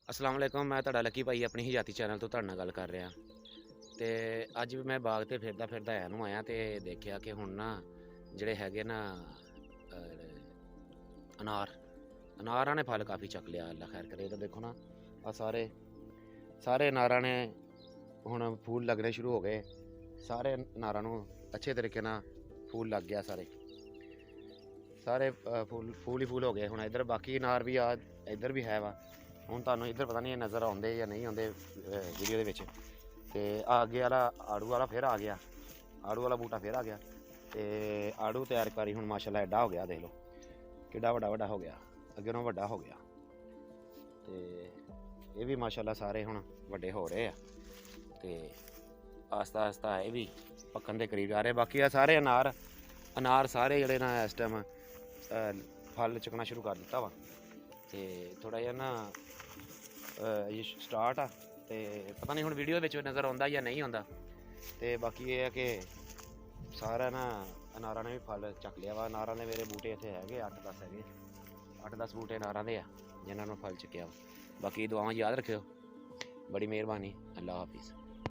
अस्सलाम वालेकुम। मैं ਤੁਹਾਡਾ ਲੱਕੀ ਭਾਈ ਆਪਣੀ ਹੀ ਜਾਤੀ ਚੈਨਲ ਤੋਂ ਤੁਹਾਡੇ ਨਾਲ ਗੱਲ ਕਰ ਰਿਹਾ ਤੇ ਅੱਜ ਵੀ ਮੈਂ ਬਾਗ ਤੇ ਫਿਰਦਾ ਫਿਰਦਾ ਆਇਆ ਨੂੰ ਆਇਆ ਤੇ ਦੇਖਿਆ ਕਿ ਹੁਣ ਨਾ ਜਿਹੜੇ ਹੈਗੇ ਨਾ ਅਨਾਰਾਂ ਨੇ ਫਲ ਕਾਫੀ ਚੱਕ ਲਿਆ। ਅੱਲਾ ਖੈਰ ਕਰੇ। ਤਾਂ ਦੇਖੋ ਨਾ ਆ ਸਾਰੇ ਅਨਾਰਾਂ ਨੇ ਹੁਣ ਫੂਲ ਲੱਗਣੇ ਸ਼ੁਰੂ ਹੋ ਗਏ। ਸਾਰੇ ਅਨਾਰਾਂ ਨੂੰ ਅੱਛੇ ਤਰੀਕੇ ਨਾਲ ਫੂਲ ਲੱਗ ਗਿਆ। ਸਾਰੇ ਫੂਲ ਹੀ ਫੂਲ ਹੋ ਗਏ। ਹੁਣ ਇੱਧਰ ਬਾਕੀ ਅਨਾਰ ਵੀ ਆ, ਇੱਧਰ ਵੀ ਹੈ ਵਾ। ਹੁਣ ਤੁਹਾਨੂੰ ਇੱਧਰ ਪਤਾ ਨਹੀਂ ਇਹ ਨਜ਼ਰ ਆਉਂਦੇ ਜਾਂ ਨਹੀਂ ਆਉਂਦੇ ਵੀਡੀਓ ਦੇ ਵਿੱਚ। ਤੇ ਅੱਗੇ ਵਾਲਾ ਆੜੂ ਵਾਲਾ ਫਿਰ ਆ ਗਿਆ, ਆੜੂ ਵਾਲਾ ਬੂਟਾ ਫਿਰ ਆ ਗਿਆ ਤੇ ਆੜੂ ਤਿਆਰ ਕਰੀ ਹੁਣ ਮਾਸ਼ਾਅੱਲਾ ਐਡਾ ਹੋ ਗਿਆ। ਦੇਖ ਲਓ ਕਿੱਡਾ ਵੱਡਾ ਹੋ ਗਿਆ, ਅੱਗੇ ਨਾਲੋਂ ਵੱਡਾ ਹੋ ਗਿਆ। ਤੇ ਇਹ ਵੀ ਮਾਸ਼ਾਅੱਲਾ ਸਾਰੇ ਹੁਣ ਵੱਡੇ ਹੋ ਰਹੇ ਆ ਤੇ ਆਸਤਾ ਆਸਤਾ ਇਹ ਵੀ ਪੱਕਣ ਦੇ ਕਰੀਬ ਆ ਰਹੇ। ਬਾਕੀ ਆ ਸਾਰੇ ਅਨਾਰ ਸਾਰੇ ਜਿਹੜੇ ਨਾ ਇਸ ਟਾਈਮ ਫਲ ਚੁੱਕਣਾ ਸ਼ੁਰੂ ਕਰ ਦਿੱਤਾ ਵਾ। ਤੇ ਥੋੜਾ ਜਿਹਾ ਨਾ ਇਹ ਸਟਾਰਟ ਆ ਤੇ ਪਤਾ ਨਹੀਂ ਹੁਣ ਵੀਡੀਓ ਵਿੱਚ ਨਜ਼ਰ ਆਉਂਦਾ ਜਾਂ ਨਹੀਂ ਆਉਂਦਾ। ਤੇ ਬਾਕੀ ਇਹ ਹੈ ਕਿ ਸਾਰਾ ਨਾ ਅਨਾਰਾਂ ਨੇ ਵੀ ਫਲ ਚੱਕ ਲਿਆ ਵਾ। ਅਨਾਰਾਂ ਦੇ ਮੇਰੇ ਬੂਟੇ ਇੱਥੇ ਹੈਗੇ 8-10 ਹੈਗੇ, 8-10 ਬੂਟੇ ਅਨਾਰਾਂ ਦੇ ਆ ਜਿਨ੍ਹਾਂ ਨੂੰ ਫਲ ਚੁੱਕਿਆ ਵਾ। ਬਾਕੀ ਦੁਆਵਾਂ ਯਾਦ ਰੱਖਿਓ। ਬੜੀ ਮਿਹਰਬਾਨੀ। ਅੱਲਾ ਹਾਫਿਜ਼।